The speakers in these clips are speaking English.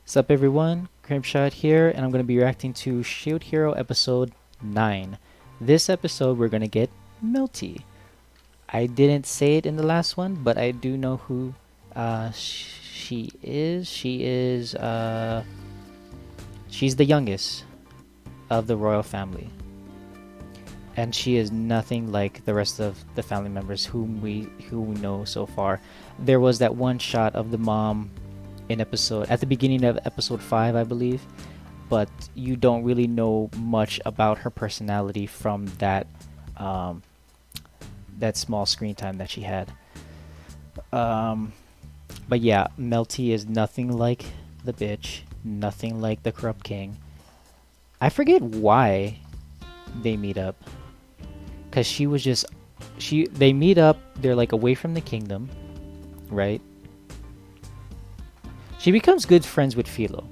What's up, everyone? Crimshot here, and I'm going to be reacting to Shield Hero episode 9. This episode, we're going to get Melty. I didn't say it in the last one, but I do know who she is. She's the youngest of the royal family, and she is nothing like the rest of the family members who we know so far. There was that one shot of the mom in episode at the beginning of episode 5, I believe, but you don't really know much about her personality from um, that small screen time that she had. Um, but yeah, Melty is nothing like the bitch, nothing like the corrupt king. I forget why they meet up, cause she was just they meet up. They're like away from the kingdom, right? She becomes good friends with Philo.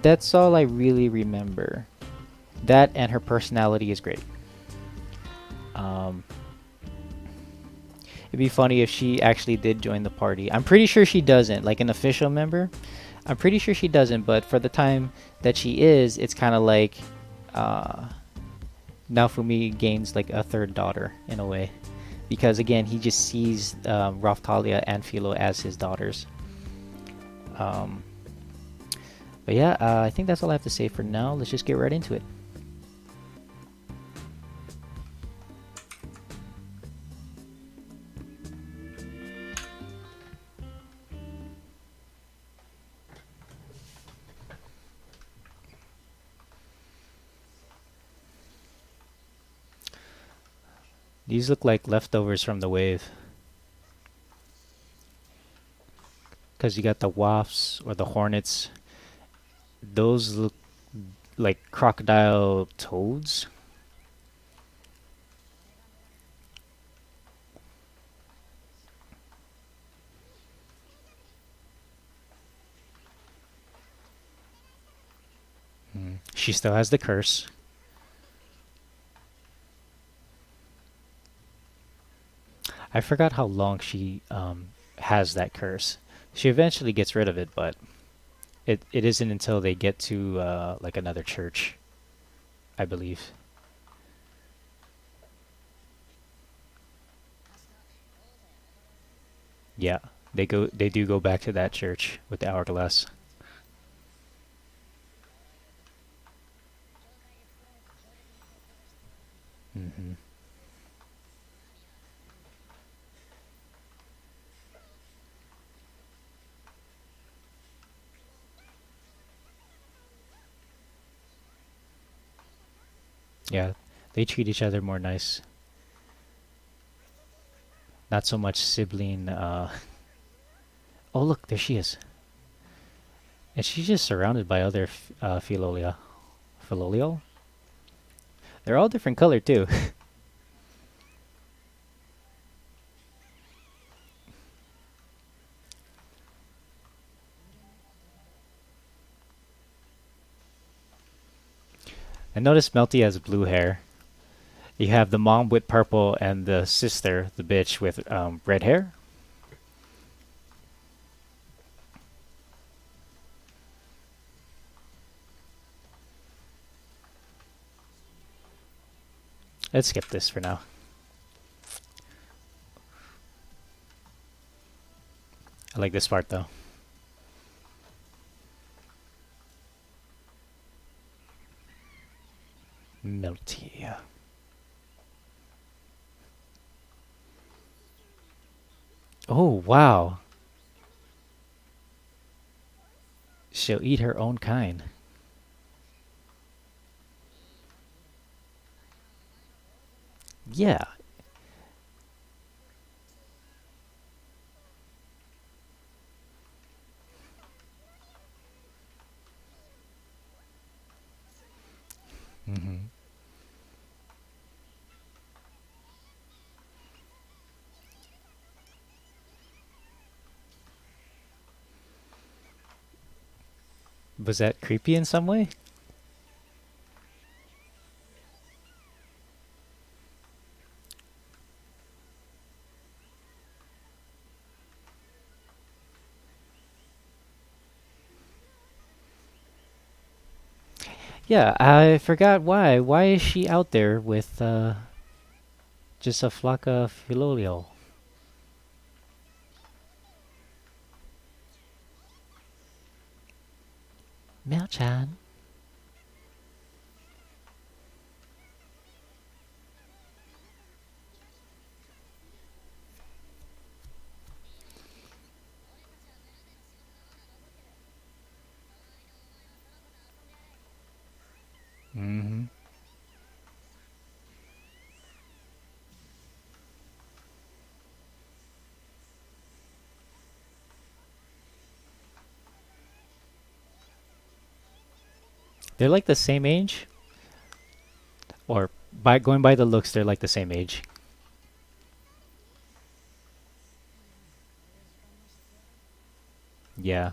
That's all I really remember. That and her personality is great. Um, it'd be funny if she actually did join the party. I'm pretty sure she doesn't, like an official member. I'm pretty sure she doesn't, but for the time that she is, it's kind of like uh, Naofumi gains like a third daughter in a way. Because again, he just sees Raphtalia and Philo as his daughters. Um, but yeah, I think that's all I have to say for now. Let's just get right into it. These look like leftovers from the wave. Because you got the wafts or the hornets. Those look like crocodile toads. She still has the curse. I forgot how long she has that curse. She eventually gets rid of it, but it isn't until they get to like another church, I believe. Yeah, they do go back to that church with the hourglass. hmm Yeah, they treat each other more nice. Not so much sibling. Oh, look, there she is, and she's just surrounded by other Philolia. Philolial. They're all different color too. And notice Melty has blue hair. You have the mom with purple and the sister, the bitch, with red hair. Let's skip this for now. I like this part though. Melty. Oh, wow. She'll eat her own kind. Yeah. hmm Was that creepy in some way? Yeah, I forgot why. Why is she out there with just a flock of Filolio? Mel-chan. Hmm. They're like the same age, or by going by the looks, they're like the same age. Yeah.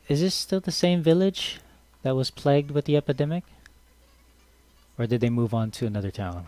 Is this still the same village that was plagued with the epidemic? Or did they move on to another town?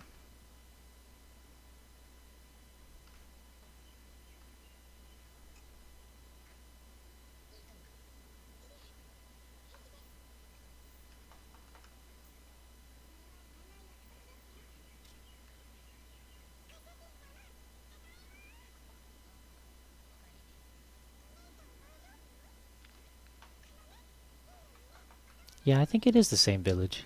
Yeah, I think it is the same village.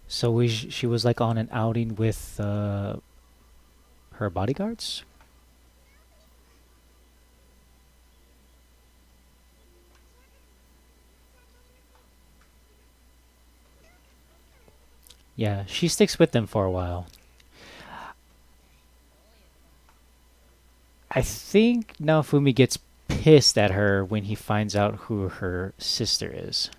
So she was like on an outing with her bodyguards? Yeah, she sticks with them for a while. I think Naofumi gets pissed at her when he finds out who her sister is.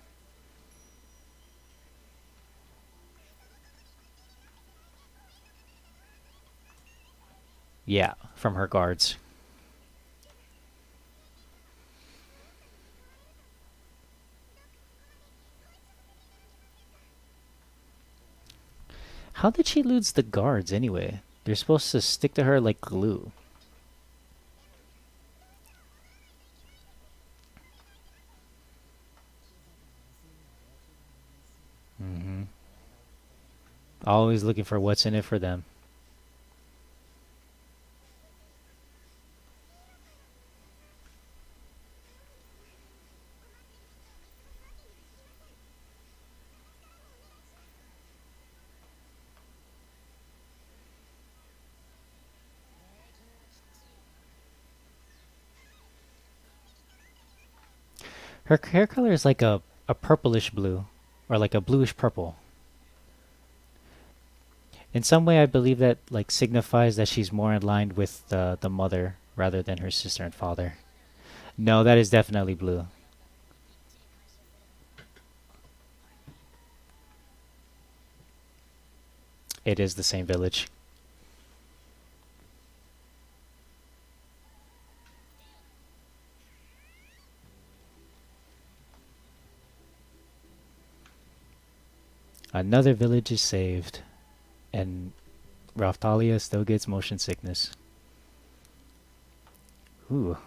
Yeah, from her guards. How did she lose the guards anyway? They're supposed to stick to her like glue. Hmm. Always looking for what's in it for them. Her hair color is like a purplish blue, or like a bluish purple. In some way, I believe that like signifies that she's more in line with the mother rather than her sister and father. No, that is definitely blue. It is the same village. Another village is saved, and Raftalia still gets motion sickness. Ooh,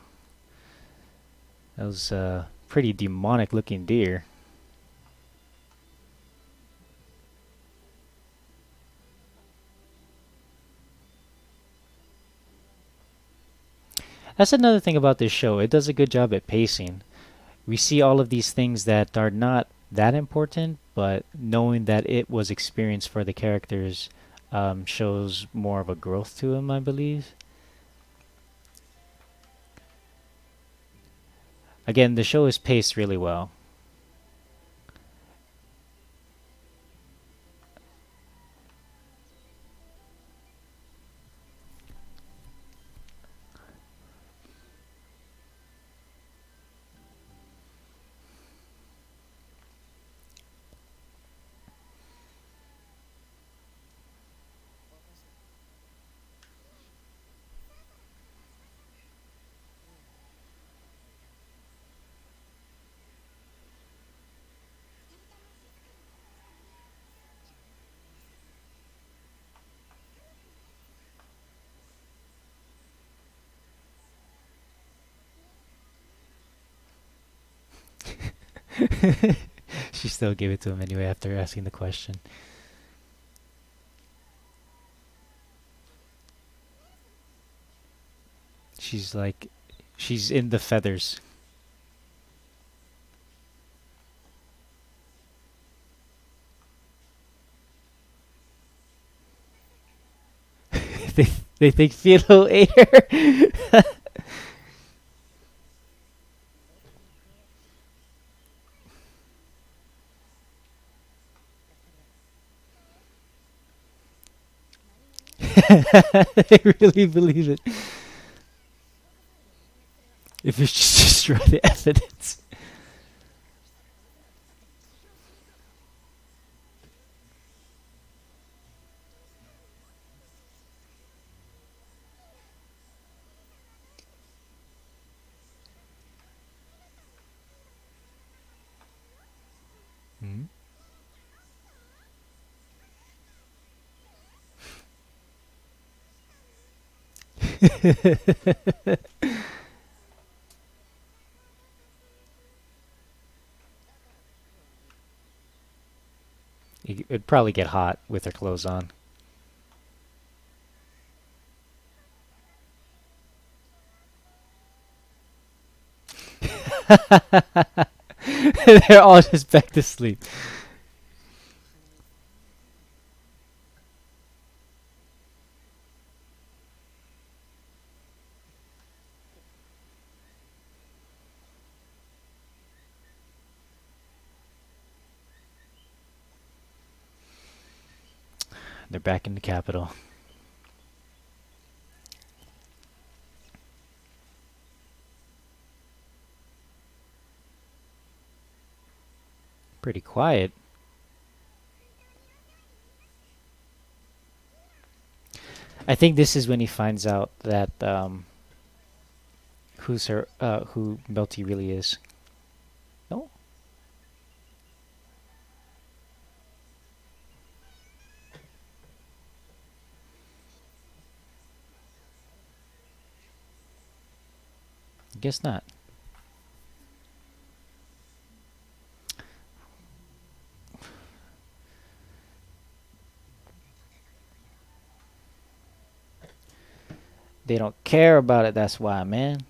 that was a pretty demonic looking deer. That's another thing about this show. It does a good job at pacing. We see all of these things that are not that important, but knowing that it was experienced for the characters shows more of a growth to them, I believe. Again, the show is paced really well. She still gave it to him anyway after asking the question. She's like, she's in the feathers. they they think Philo ate her. They really believe it. If you just destroy the evidence. Hmm? It'd probably get hot with her clothes on. They're all just back to sleep. They're back in the capital. Pretty quiet. I think this is when he finds out that who Melty really is. No, I guess not. They don't care about it. That's why, man.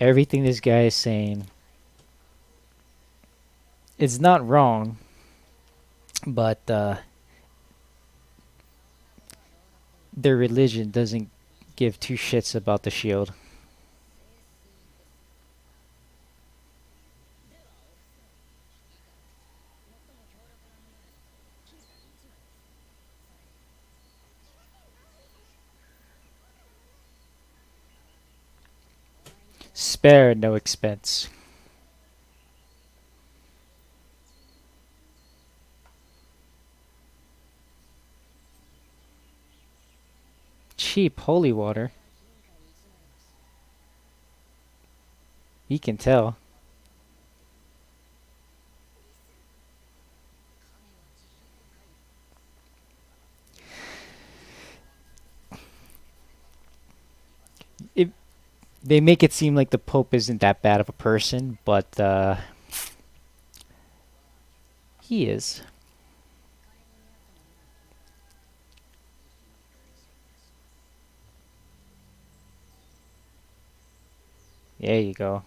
Everything this guy is saying, it's not wrong, but their religion doesn't give two shits about the shield. Spare no expense. Cheap holy water. He can tell. It, they make it seem like the Pope isn't that bad of a person, but he is. There you go.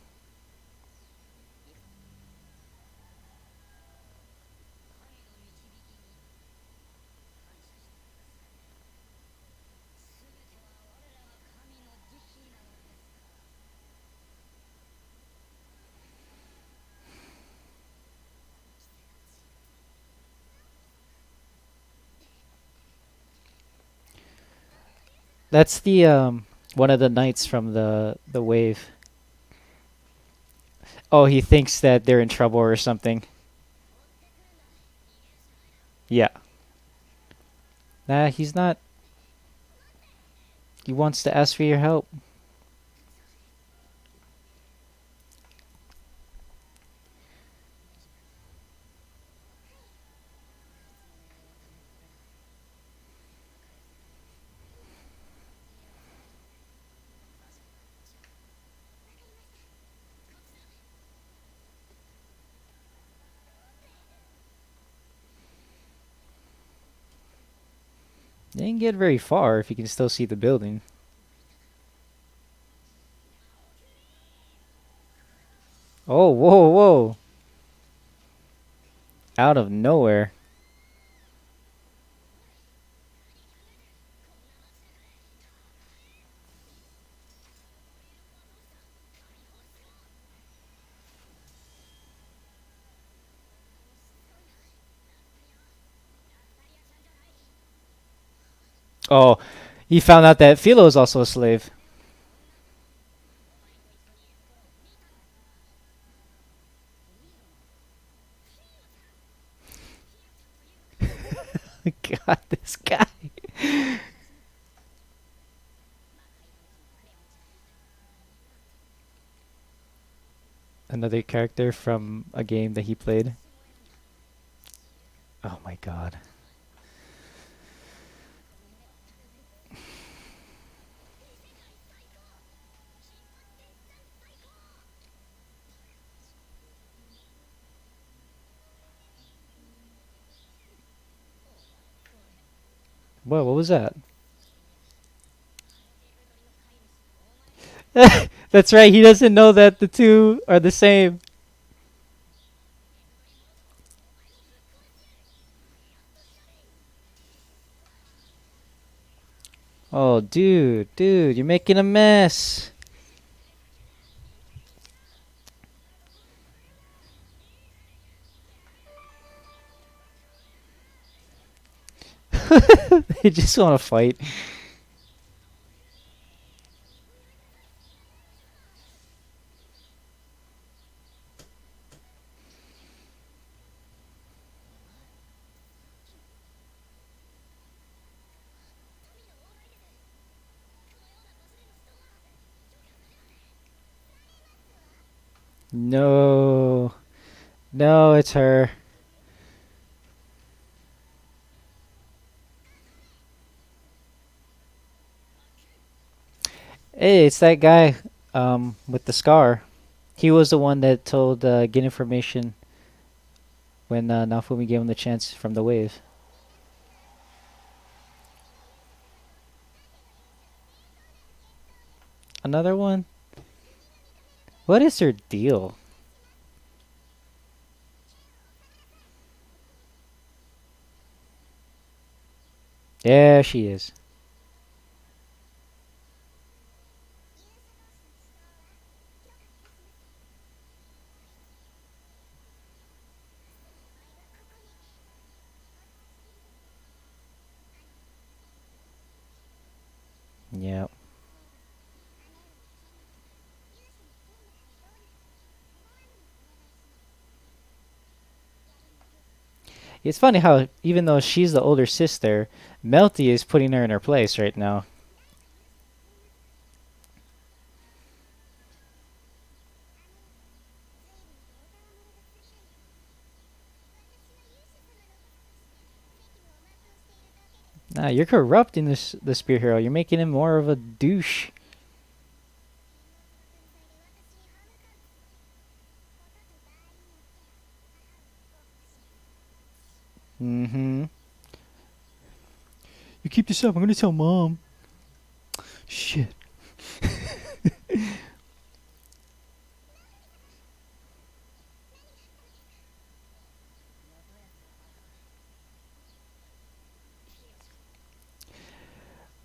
That's the one of the knights from the wave. Oh, he thinks that they're in trouble or something. Yeah. Nah, he's not. He wants to ask for your help. You didn't get very far if you can still see the building. Oh, whoa, whoa. Out of nowhere. Oh, he found out that Philo is also a slave. God, this guy. Another character from a game that he played. Oh my god. Whoa, what was that? That's right, he doesn't know that the two are the same. Oh, dude, you're making a mess. They just want to fight. No. No, it's her. Hey, it's that guy with the scar. He was the one that told get information when Naofumi gave him the chance from the wave. Another one? What is her deal? Yeah, she is. Yeah. It's funny how even though she's the older sister, Melty is putting her in her place right now. Nah, you're corrupting this the spear hero. You're making him more of a douche. Mm-hmm. You keep this up. I'm gonna tell mom. Shit.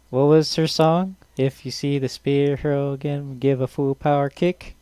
What was her song? If you see the spear hero again, give a full power kick.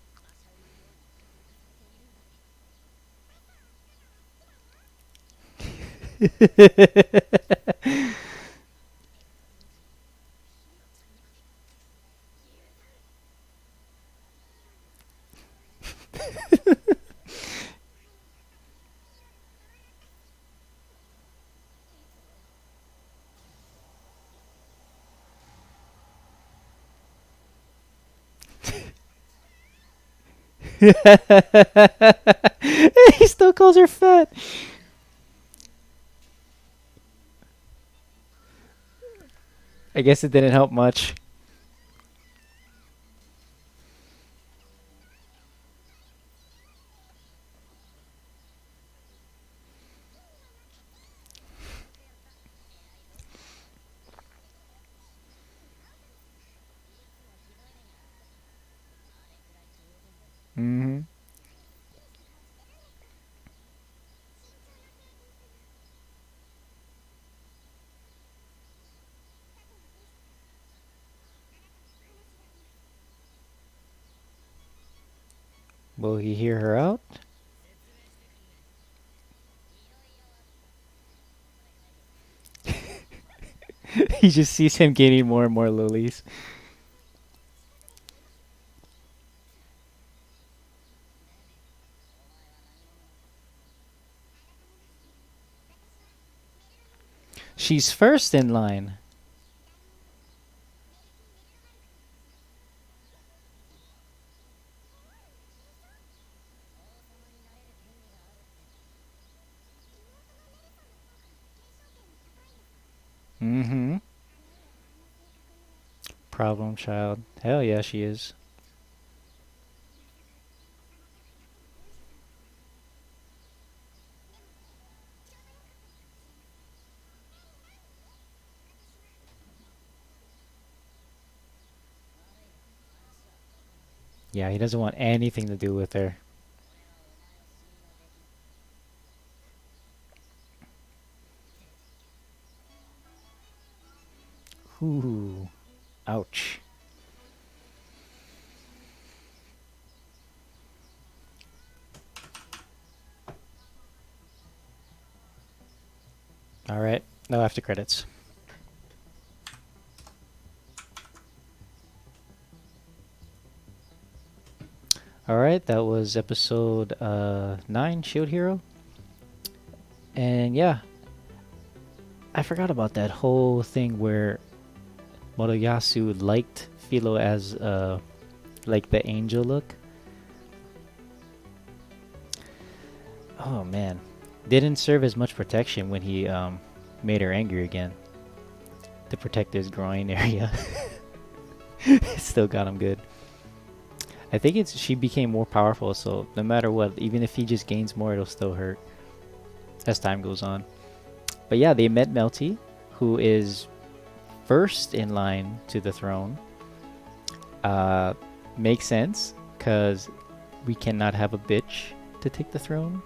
He still calls her fat. I guess it didn't help much. Hmm. Will he hear her out? He just sees him gaining more and more lilies. She's first in line. Mm-hmm. Problem child. Hell yeah, she is. Yeah, he doesn't want anything to do with her. Ooh. Ouch. Alright. No after credits. Alright, that was episode 9, Shield Hero. And yeah, I forgot about that whole thing where Moroyasu liked Philo as like the angel look. Oh man, didn't serve as much protection when he made her angry again to protect his groin area. Still got him good. I think it's she became more powerful, so no matter what, even if he just gains more, it'll still hurt as time goes on. But yeah, they met Melty, who is first in line to the throne. Uh, Makes sense, because we cannot have a bitch to take the throne.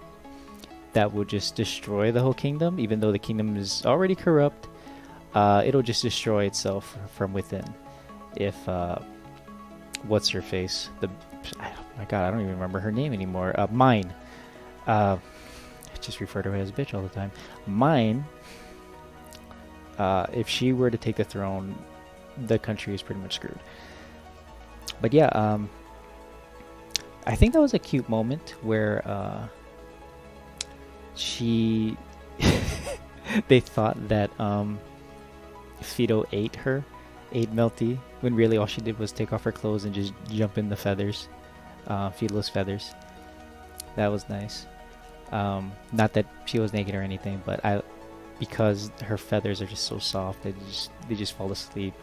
That would just destroy the whole kingdom, even though the kingdom is already corrupt. It'll just destroy itself from within. If what's her face? Oh my god, I don't even remember her name anymore. Myne. I just refer to her as a bitch all the time. Myne. If she were to take the throne, the country is pretty much screwed. But yeah, I think that was a cute moment where she they thought that Fido ate Melty, when really all she did was take off her clothes and just jump in the feathers, Fido's feathers. That was nice. Not that she was naked or anything, but because her feathers are just so soft, they just fall asleep.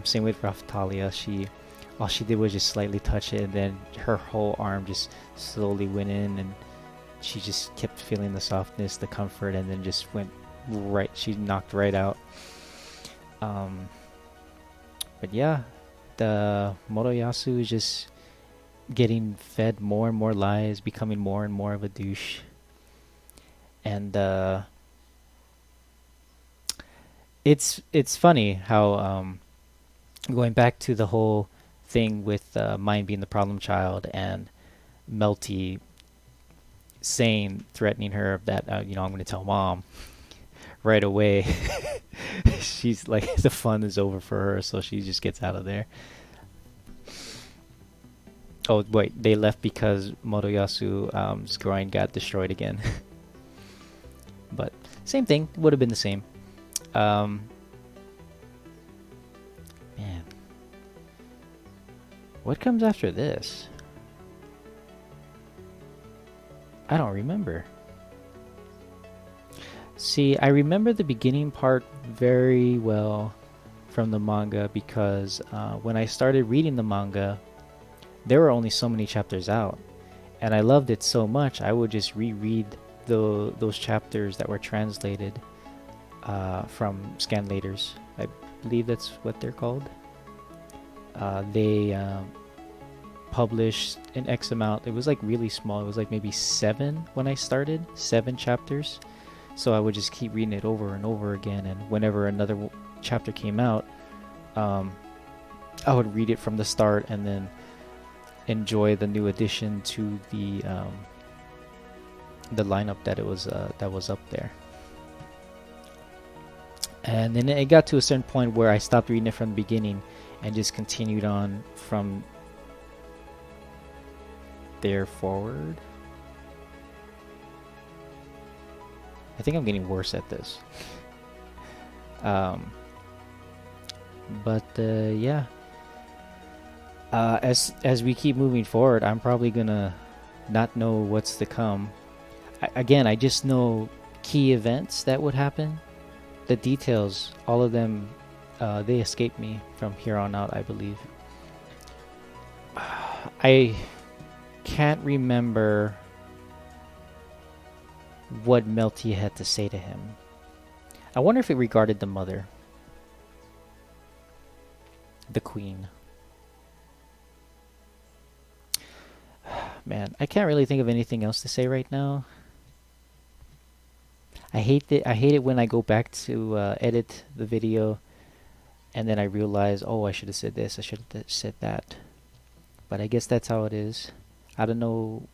Same with Raphtalia. All she did was just slightly touch it, and then her whole arm just slowly went in, and she just kept feeling the softness, the comfort, and then just went right. She knocked right out. But yeah, the Moroyasu is just getting fed more and more lies, becoming more and more of a douche. And it's funny how going back to the whole thing with Myne being the problem child and Melty threatening her that I'm going to tell mom right away. She's like, the fun is over for her, so she just gets out of there. Oh wait, they left because Moroyasu's groin got destroyed again. But same thing, would have been the same. Man, what comes after this? I don't remember. See, I remember the beginning part very well from the manga because when I started reading the manga, there were only so many chapters out, and I loved it so much I would just reread those chapters that were translated from scanlators. I believe that's what they're called. They published an X amount. It was like really small. It was like maybe 7 when I started, 7 chapters. So I would just keep reading it over and over again. And whenever another chapter came out, I would read it from the start and then enjoy the new addition to the lineup that was up there. And then it got to a certain point where I stopped reading it from the beginning and just continued on from there forward. I think I'm getting worse at this. Yeah. As we keep moving forward, I'm probably gonna not know what's to come. I just know key events that would happen. The details, all of them, they escape me from here on out, I believe. I can't remember what Melty had to say to him. I wonder if it regarded the mother. The queen. Man, I can't really think of anything else to say right now. I hate it when I go back to edit the video and then I realize, oh, I should have said this, I should have said that. But I guess that's how it is. I don't know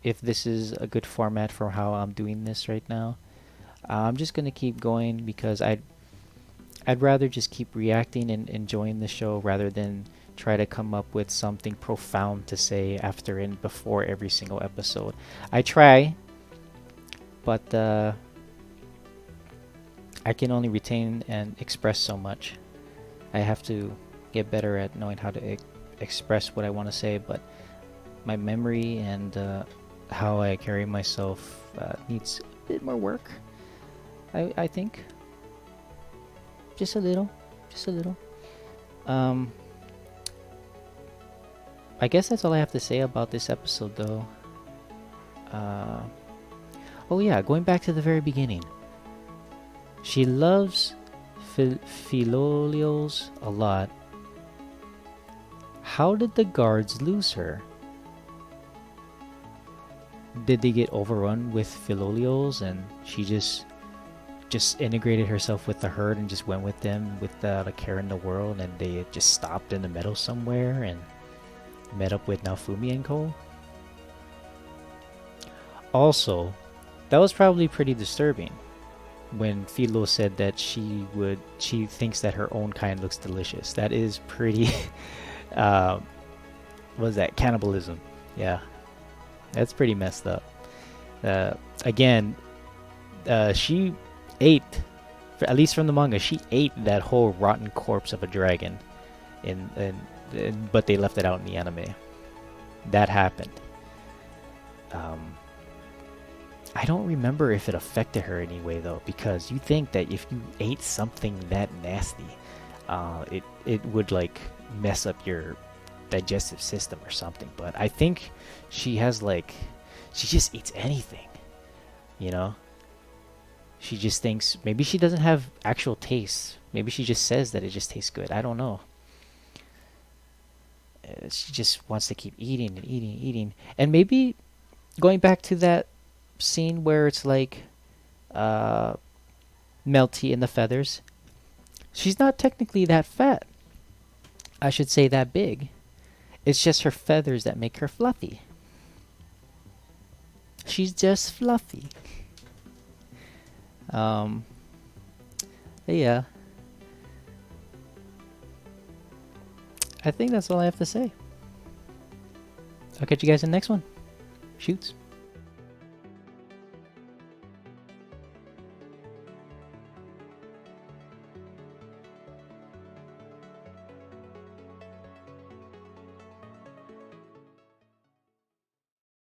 if this is a good format for how I'm doing this right now. I'm just gonna keep going because I'd rather just keep reacting and enjoying the show rather than try to come up with something profound to say after and before every single episode. I try, but I can only retain and express so much. I have to get better at knowing how to express what I want to say, but my memory and how I carry myself needs a bit more work. I think. Just a little. I guess that's all I have to say about this episode, though. Oh yeah, going back to the very beginning. She loves Philolios a lot. How did the guards lose her? Did they get overrun with Philolios and she just integrated herself with the herd and just went with them without a care in the world, and they just stopped in the meadow somewhere and met up with Naofumi and co? Also, that was probably pretty disturbing when Philo said that she thinks that her own kind looks delicious. That is pretty what was that, cannibalism? Yeah, that's pretty messed up. Again, she ate, at least from the manga, she ate that whole rotten corpse of a dragon, but they left it out in the anime. That happened. I don't remember if it affected her anyway though, because you think that if you ate something that nasty, it would like mess up your digestive system or something. But I think she just eats anything, you know. She just thinks maybe she doesn't have actual taste. Maybe she just says that it just tastes good. I don't know. She just wants to keep eating and eating and eating. And maybe going back to that scene where it's like Melty and the feathers. She's not technically that fat. I should say that big. It's just her feathers that make her fluffy. She's just fluffy. Yeah. I think that's all I have to say. I'll catch you guys in the next one. Shoots.